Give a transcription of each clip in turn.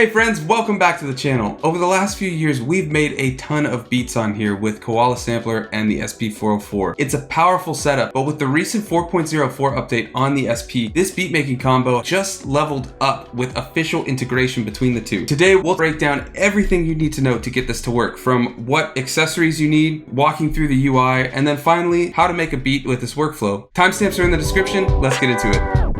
Hey friends, welcome back to the channel. Over the last few years, we've made a ton of beats on here with Koala Sampler and the SP404. It's a powerful setup, but with the recent 4.04 update on the SP, this beatmaking combo just leveled up with official integration between the two. Today, we'll break down everything you need to know to get this to work, from what accessories you need, walking through the UI, and then finally, how to make a beat with this workflow. Timestamps are in the description. Let's get into it.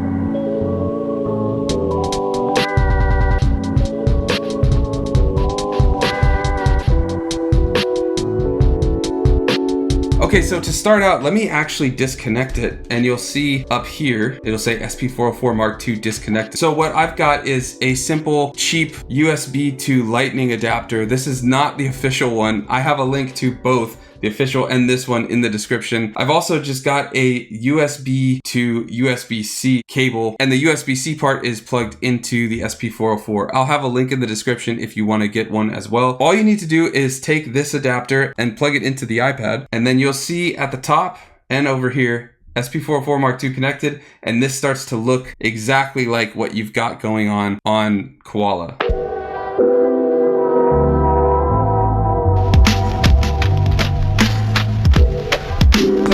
Okay, so to start out, let me actually disconnect it, and you'll see up here, it'll say SP404 Mark II disconnected. So what I've got is a simple, cheap USB to Lightning adapter. This is not the official one. I have a link to both the official and this one in the description. I've also just got a USB to USB-C cable, and the USB-C part is plugged into the SP404. I'll have a link in the description if you want to get one as well. All you need to do is take this adapter and plug it into the iPad, and then you'll see at the top and over here, SP404 Mark II connected, and this starts to look exactly like what you've got going on Koala.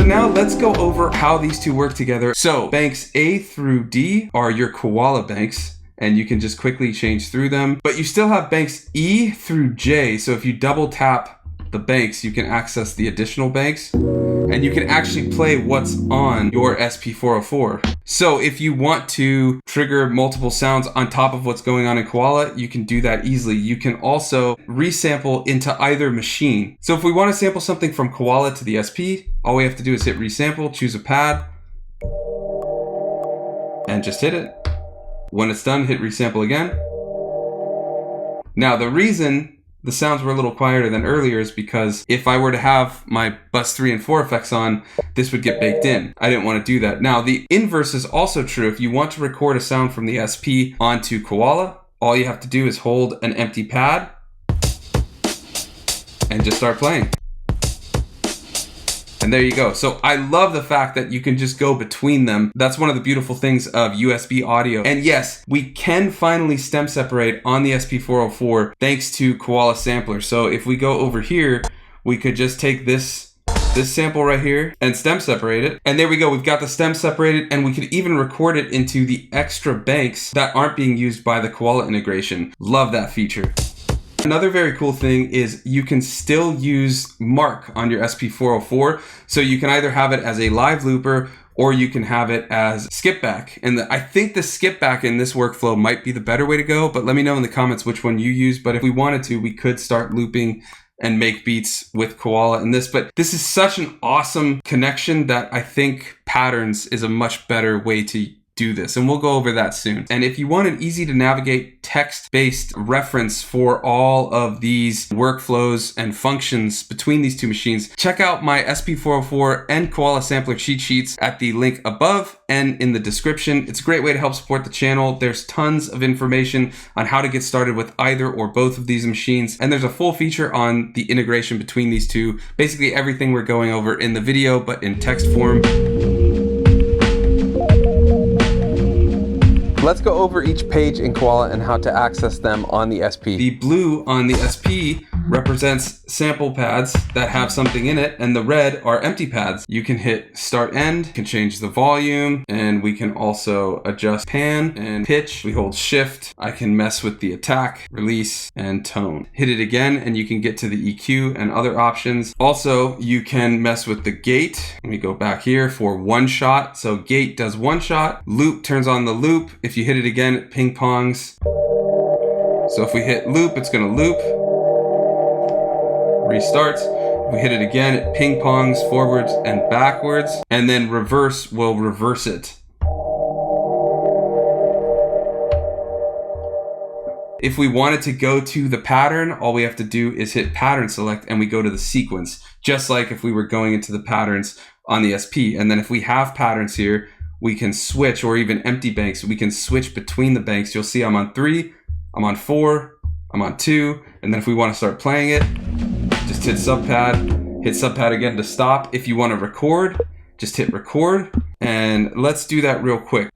Now let's go over how these two work together. So banks A through D are your Koala banks, and you can just quickly change through them, but you still have banks E through J. So if you double tap the banks, you can access the additional banks, and you can actually play what's on your SP404. So if you want to trigger multiple sounds on top of what's going on in Koala, you can do that easily. You can also resample into either machine. So if we want to sample something from Koala to the SP, all we have to do is hit resample, choose a pad, and just hit it. When it's done, hit resample again. Now the reason the sounds were a little quieter than earlier is because if I were to have my bus 3 and 4 effects on, this would get baked in. I didn't want to do that. Now the inverse is also true. If you want to record a sound from the SP onto Koala, all you have to do is hold an empty pad and just start playing. And there you go. So I love the fact that you can just go between them. That's one of the beautiful things of USB audio. And yes, we can finally stem separate on the SP404 thanks to Koala Sampler. So if we go over here, we could just take this sample right here and stem separate it. And there we go. We've got the stem separated, and we could even record it into the extra banks that aren't being used by the Koala integration. Love that feature. Another very cool thing is you can still use Mark on your SP404. So you can either have it as a live looper or you can have it as skip back. And I think the skip back in this workflow might be the better way to go, but let me know in the comments which one you use. But if we wanted to, we could start looping and make beats with Koala in this. But this is such an awesome connection that I think patterns is a much better way to do this, and we'll go over that soon. And if you want an easy to navigate text-based reference for all of these workflows and functions between these two machines, check out my SP404 and Koala Sampler cheat sheets at the link above and in the description. It's a great way to help support the channel. There's tons of information on how to get started with either or both of these machines, and there's a full feature on the integration between these two. Basically everything we're going over in the video, but in text form. Let's go over each page in Koala and how to access them on the SP. The blue on the SP represents sample pads that have something in it, and the red are empty pads. You can hit start end, can change the volume, and we can also adjust pan and pitch. We hold shift. I can mess with the attack, release, and tone. Hit it again and you can get to the EQ and other options. Also, you can mess with the gate. Let me go back here for one shot. So gate does one shot, loop turns on the loop. If you hit it again, it ping pongs. So if we hit loop, it's gonna loop. Restarts. If we hit it again, it ping pongs forwards and backwards, and then reverse will reverse it. If we wanted to go to the pattern, all we have to do is hit pattern select and we go to the sequence, just like if we were going into the patterns on the SP. And then if we have patterns here, we can switch, or even empty banks, we can switch between the banks. You'll see I'm on 3, I'm on 4, I'm on 2, and then if we want to start playing it, just hit subpad again to stop. If you want to record, just hit record, and let's do that real quick.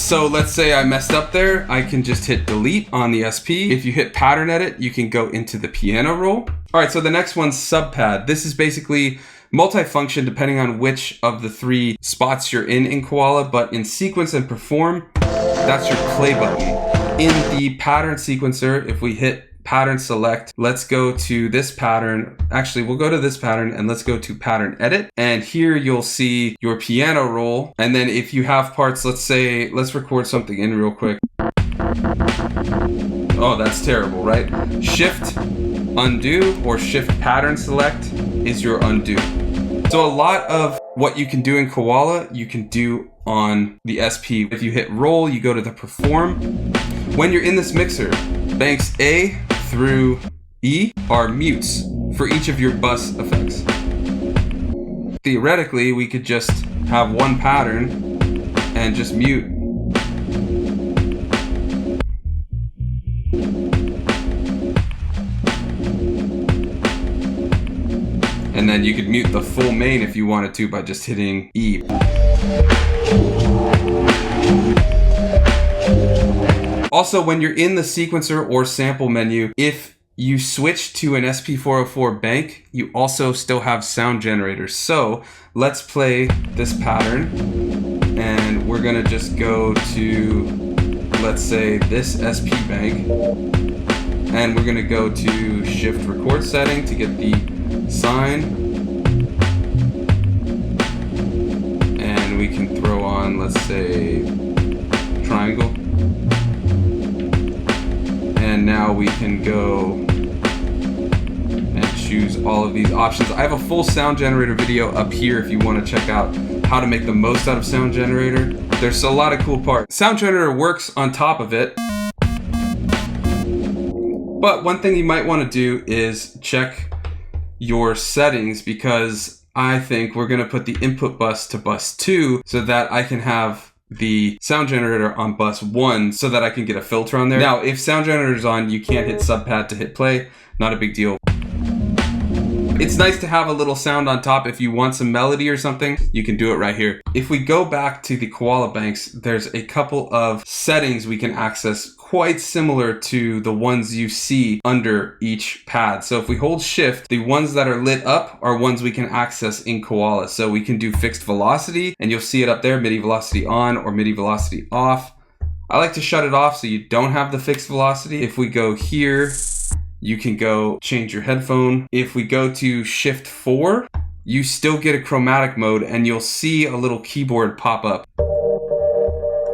So let's say I messed up there. I can just hit delete on the SP. If you hit pattern edit, you can go into the piano roll. All right, so the next one's subpad. This is basically multifunction depending on which of the 3 spots you're in Koala, but in sequence and perform, that's your play button. In the pattern sequencer, if we hit pattern select, let's go to this pattern. Actually, we'll go to this pattern and let's go to pattern edit. And here you'll see your piano roll. And then if you have parts, let's record something in real quick. Oh, that's terrible, right? Shift undo or shift pattern select is your undo. So a lot of what you can do in Koala, you can do on the SP. If you hit roll, you go to the perform. When you're in this mixer, banks A through E are mutes for each of your bus effects. Theoretically, we could just have one pattern and just mute. And then you could mute the full main if you wanted to by just hitting E. Also, when you're in the sequencer or sample menu, if you switch to an SP404 bank, you also still have sound generators. So let's play this pattern and we're gonna just go to, let's say, this SP bank, and we're gonna go to shift record setting to get the sine, and we can throw on, let's say, triangle. And now we can go and choose all of these options. I have a full sound generator video up here if you want to check out how to make the most out of sound generator. There's a lot of cool parts. Sound generator works on top of it. But one thing you might want to do is check your settings, because I think we're going to put the input bus to bus 2 so that I can have the sound generator on bus 1 so that I can get a filter on there. Now, if sound generator is on, you can't hit subpad to hit play. Not a big deal. It's nice to have a little sound on top. If you want some melody or something, you can do it right here. If we go back to the Koala banks, there's a couple of settings we can access quite similar to the ones you see under each pad. So if we hold shift, the ones that are lit up are ones we can access in Koala. So we can do fixed velocity, and you'll see it up there, MIDI velocity on or MIDI velocity off. I like to shut it off so you don't have the fixed velocity. If we go here, you can go change your headphone. If we go to shift 4, you still get a chromatic mode and you'll see a little keyboard pop up.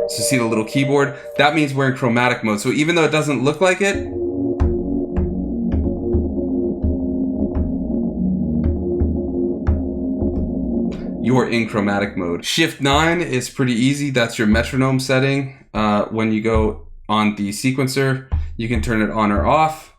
So see the little keyboard? That means we're in chromatic mode. So even though it doesn't look like it, you're in chromatic mode. Shift 9 is pretty easy. That's your metronome setting. When you go on the sequencer, you can turn it on or off.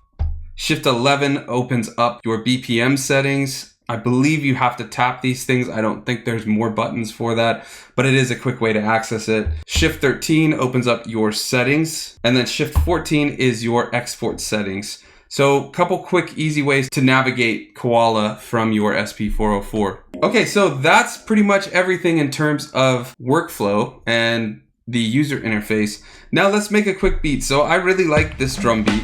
Shift 11 opens up your BPM settings. I believe you have to tap these things. I don't think there's more buttons for that, but it is a quick way to access it. Shift 13 opens up your settings, and then Shift 14 is your export settings. So a couple quick, easy ways to navigate Koala from your SP404. Okay, so that's pretty much everything in terms of workflow and the user interface. Now let's make a quick beat. So I really like this drum beat.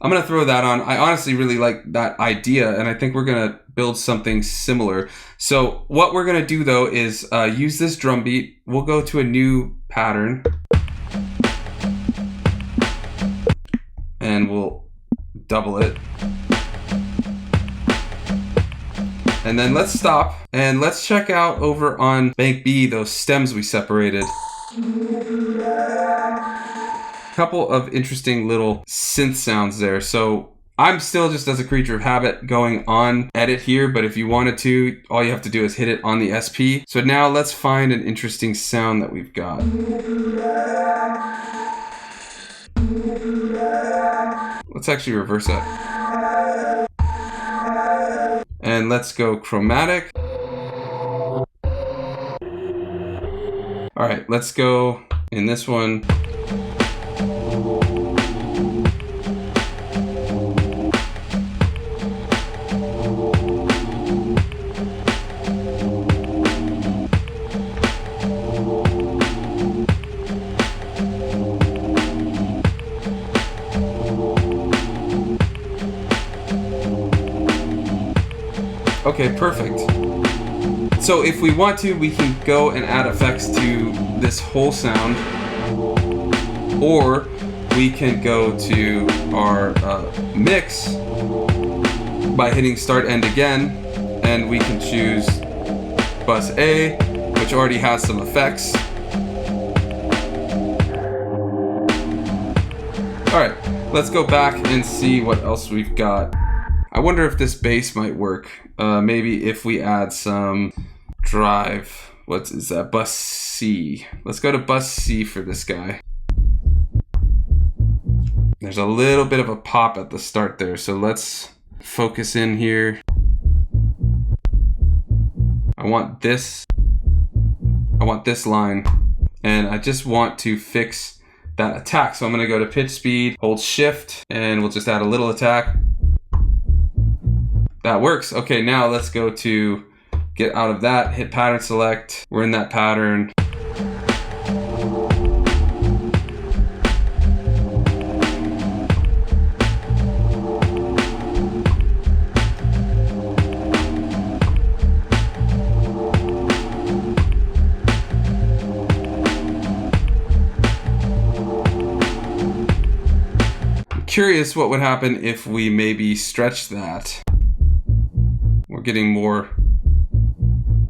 I'm gonna throw that on. I honestly really like that idea, and I think we're gonna build something similar. So what we're gonna do though is use this drum beat. We'll go to a new pattern, and we'll double it. And then let's stop, and let's check out over on bank B those stems we separated. Couple of interesting little synth sounds there. So I'm still just as a creature of habit going on edit here, but if you wanted to, all you have to do is hit it on the SP. So now let's find an interesting sound that we've got. Let's actually reverse that. And let's go chromatic. All right, let's go in this one. Okay, perfect. So if we want to, we can go and add effects to this whole sound, or we can go to our mix by hitting start end again, and we can choose bus A, which already has some effects. Alright, let's go back and see what else we've got. I wonder if this bass might work. Maybe if we add some drive. What is that? Bus C. Let's go to bus C for this guy. There's a little bit of a pop at the start there, so let's focus in here. I want this line, and I just want to fix that attack. So I'm gonna go to pitch speed, hold shift, and we'll just add a little attack. That works. Okay, now let's go to get out of that, hit pattern select. We're in that pattern. Curious what would happen if we maybe stretch that. We're getting more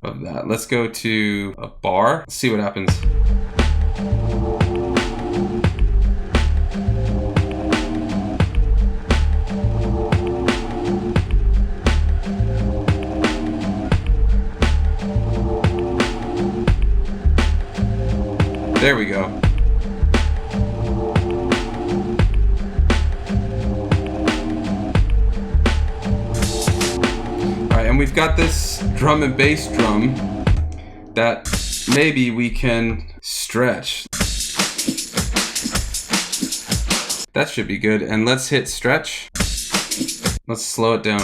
of that. Let's go to a bar. Let's see what happens. There we go. And we've got this drum and bass drum that maybe we can stretch. That should be good. And let's hit stretch. Let's slow it down.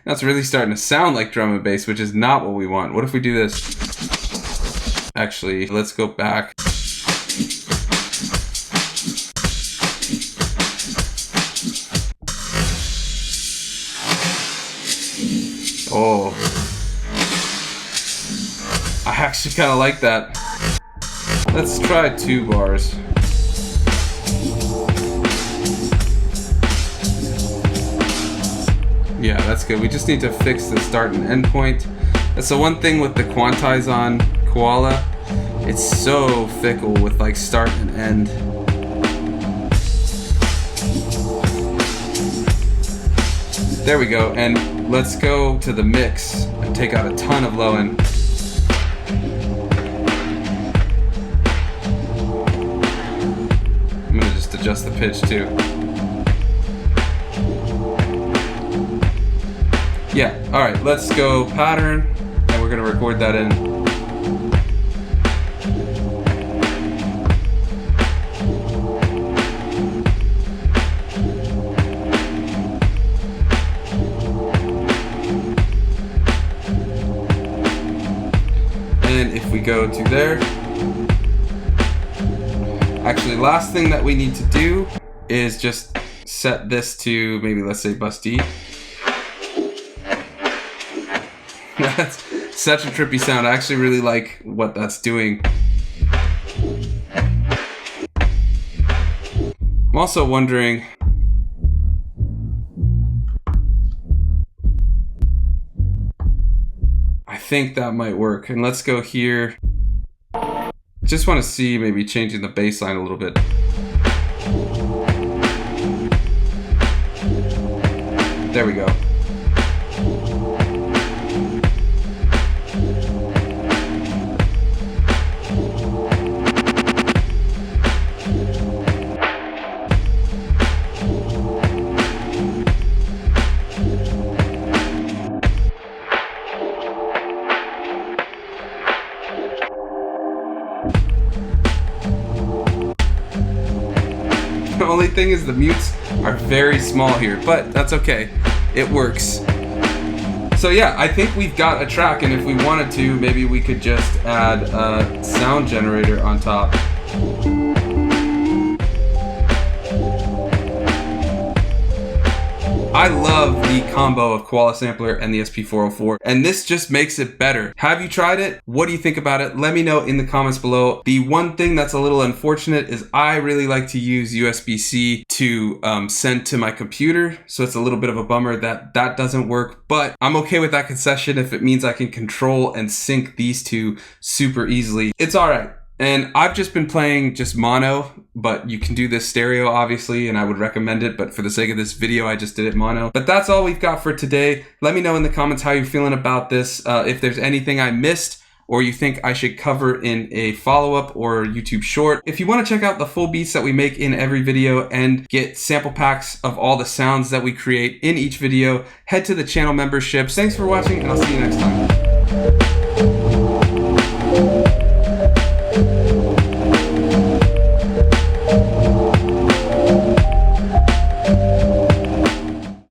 That's really starting to sound like drum and bass, which is not what we want. What if we do this? Actually, let's go back. Oh, I actually kind of like that. Let's try 2 bars. Yeah, that's good. We just need to fix the start and end point. That's the one thing with the quantize on Koala. It's so fickle with like start and end. There we go, and let's go to the mix and take out a ton of low end. I'm gonna just adjust the pitch too. Yeah, alright, let's go pattern, and we're gonna record that in. And if we go to there, actually last thing that we need to do is just set this to maybe, let's say, bus D. That's such a trippy sound. I actually really like what that's doing. I'm also wondering, I think that might work. And let's go here. Just want to see maybe changing the bass line a little bit. There we go. The only thing is the mutes are very small here, but that's okay. It works. So yeah, I think we've got a track, and if we wanted to, maybe we could just add a sound generator on top. I love the combo of Koala Sampler and the SP404, and this just makes it better. Have you tried it? What do you think about it? Let me know in the comments below. The one thing that's a little unfortunate is I really like to use USB-C to send to my computer, so it's a little bit of a bummer that that doesn't work, but I'm okay with that concession if it means I can control and sync these two super easily. It's all right. And I've just been playing just mono, but you can do this stereo obviously, and I would recommend it, but for the sake of this video, I just did it mono. But that's all we've got for today. Let me know in the comments how you're feeling about this. If there's anything I missed or you think I should cover in a follow-up or YouTube short. If you want to check out the full beats that we make in every video and get sample packs of all the sounds that we create in each video, head to the channel memberships. Thanks for watching, and I'll see you next time.